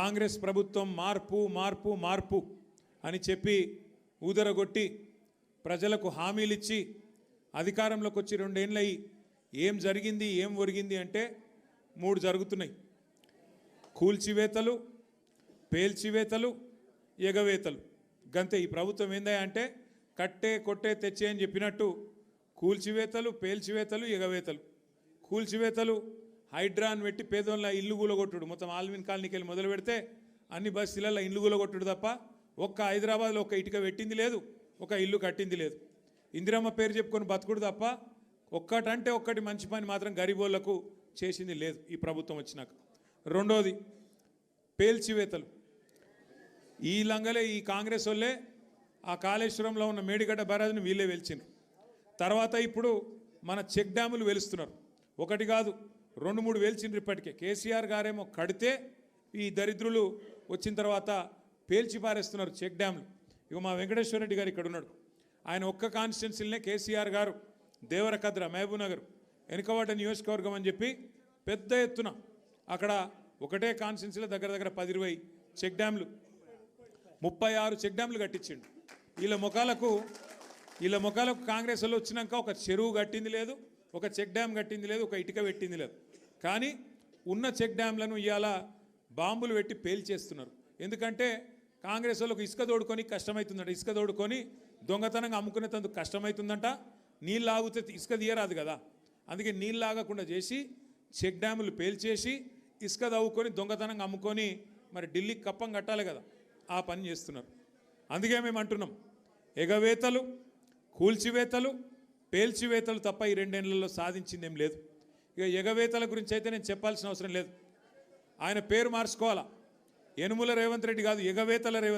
కాంగ్రెస్ ప్రభుత్వం మార్పు మార్పు మార్పు అని చెప్పి ఊదరగొట్టి ప్రజలకు హామీలు ఇచ్చి అధికారంలోకి వచ్చి 2 ఏళ్ళయి ఏం జరిగింది ఏం ఒరిగింది అంటే 3 జరుగుతున్నాయి. కూల్చివేతలు, పేల్చివేతలు, ఎగవేతలు. గంతే. ఈ ప్రభుత్వం ఏందా అంటే కట్టే కొట్టే తెచ్చే అని చెప్పినట్టు కూల్చివేతలు, పేల్చివేతలు, ఎగవేతలు. కూల్చివేతలు హైడ్రాన్ పెట్టి పేదోళ్ళ ఇల్లు కూలగొట్టుడు. మొత్తం ఆల్విన్ కాలనీకి వెళ్ళి మొదలు పెడితే అన్ని బస్తీలలో ఇల్లు కూలగొట్టుడు తప్ప ఒక్క హైదరాబాద్లో ఒక్క ఇటుక పెట్టింది లేదు, ఒక ఇల్లు కట్టింది లేదు. ఇందిరమ్మ పేరు చెప్పుకొని బతుకుడు తప్ప ఒక్కటంటే ఒక్కటి మంచి పని మాత్రం గరీబోళ్లకు చేసింది లేదు ఈ ప్రభుత్వం వచ్చినాక. రెండోది పేల్చివేతలు. ఈ లంగలే ఈ కాంగ్రెస్ వాళ్ళే ఆ కాళేశ్వరంలో ఉన్న మేడిగడ్డ బరాజ్ని వీళ్ళే వెలిచిండ్రు. తర్వాత ఇప్పుడు మన చెక్ డ్యాములు వెలుస్తున్నారు. ఒకటి కాదు 2-3 వెలిచిండ్రు ఇప్పటికే. కేసీఆర్ గారేమో కడితే ఈ దరిద్రులు వచ్చిన తర్వాత పేల్చి పారేస్తున్నారు చెక్ డ్యాములు. ఇక మా వెంకటేశ్వర రెడ్డి గారు ఇక్కడ ఉన్నాడు. ఆయన ఒక్క కాన్స్టిట్యున్సీలనే కేసీఆర్ గారు దేవరకద్ర, మహబూబ్నగర్, వెనుకవాడ నియోజకవర్గం అని చెప్పి పెద్ద ఎత్తున అక్కడ ఒకటే కాన్స్టిట్యున్సీలో దగ్గర 10-20 చెక్ డ్యాములు, 36 చెక్ డ్యాములు కట్టించిండు. వీళ్ళ ముఖాలకు కాంగ్రెస్ వాళ్ళు వచ్చినాక ఒక చెరువు కట్టింది లేదు, ఒక చెక్ డ్యామ్ కట్టింది లేదు, ఒక ఇటుక పెట్టింది లేదు. కానీ ఉన్న చెక్ డ్యామ్లను ఇవాళ బాంబులు పెట్టి పేల్చేస్తున్నారు. ఎందుకంటే కాంగ్రెస్ వాళ్ళకు ఇసుక తోడుకొని కష్టమవుతుందంట. ఇసుక తోడుకొని దొంగతనంగా అమ్ముకునేందుకు కష్టమవుతుందంట. నీళ్ళు ఆగితే ఇసుక తీయరాదు కదా. అందుకే నీళ్ళు ఆగకుండా చేసి చెక్ డ్యాములు పేల్చేసి ఇసుక తవ్వుకొని దొంగతనంగా అమ్ముకొని మరి ఢిల్లీకి కప్పం కట్టాలి కదా, ఆ పని చేస్తున్నారు. అందుకే మేము అంటున్నాం ఎగవేతలు, కూల్చివేతలు, పేల్చివేతలు తప్ప ఈ 2 ఏళ్లలో సాధించిందేం లేదు. ఇక ఎగవేతల గురించి అయితే నేను చెప్పాల్సిన అవసరం లేదు. ఆయన పేరు మార్చుకోవాలా, యనుమల రేవంత్ రెడ్డి కాదు, ఎగవేతల రేవంత్.